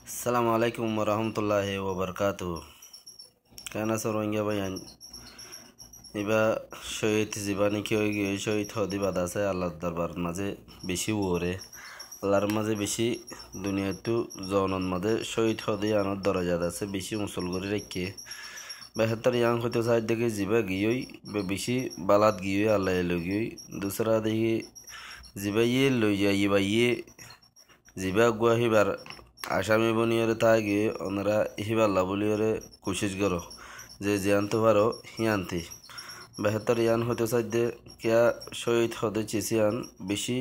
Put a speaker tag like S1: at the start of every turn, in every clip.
S1: আসসালামু আলাইকুম রহমতুল্লাহি ওবরকাতু। কেন আছো রোহিঙ্গা ভাইয়ান? এবা শহীদ জীবানী কি হয়ে গিয়ে শহীদ হদি বাদ আছে আল্লাহর দরবার মাঝে বেশি ওরে আল্লাহর মাঝে বেশি দুনিয়াতো জনন মাঝে শহীদ হদি আনার দরজাত আছে বেশি মুসল করে রেখে বেহতর ইয়াং হইতে চাই দেখে জিবা গিয়েই বেশি বালাত গিয়ে আল্লাহ এলো গিয়ে দুসরা দেখি জিবা ইয়ে লই যাই বা ইয়ে জিবা গুয়া হিবার আসামি বনিয়রে তা গিয়ে ওনারা হিবাল্লা বলিয়রে কোশিশ করো যে আনতে পারো হিয়ান্তি বেহতর ইয়ান হতে চাইতে কিয়া শহীদ হতে চিসিয়ান বেশি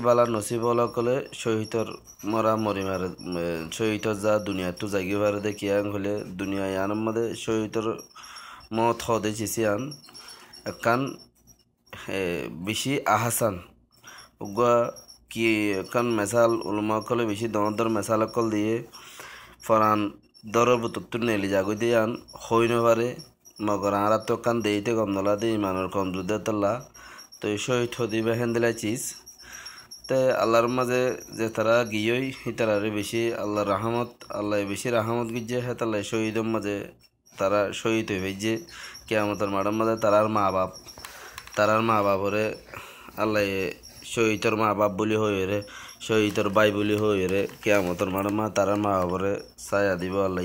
S1: বালা নসিব হলা কলে শহীদর মরা মরি মারে শহীদর যা দুনিয়া তো জাগি পারে দেখিয়ান হলে দুনিয়া ইয়ানের মধ্যে শহীদর মত হদে চিসিয়ান একান বেশি আহাসান উগা কি কান মেসাল উলমা কলে বেশি দর মেসাল কল দিয়ে ফরান দরের বুতর নেলি জাগই দিয়ে আন হই নবারে মগর আর তো কান দেইতে কম নলা দিয়ে ইমানের কম দুধে তল্লা তো এই শহীদ হদিবে হেন্দিলাই চিজ তে আল্লাহর মাঝে যে তারা গিয়েই তারারে বেশি আল্লাহর রাহমত আল্লাহ বেশি রাহমত গিয়ে হে তাল্লাহ শহীদের মাঝে তারা শহীদ হইবে যে কেয়ামতের মাঠের মাঝে তারার মা বাপরে আল্লাহ শহীদর মা বাপ বলি হয়ে রে শহীদর ভাই বলি হয়ে রে কেয়ামতের মাঠের মা তারার মা বাপরে ছায়া দিব আল্লাহ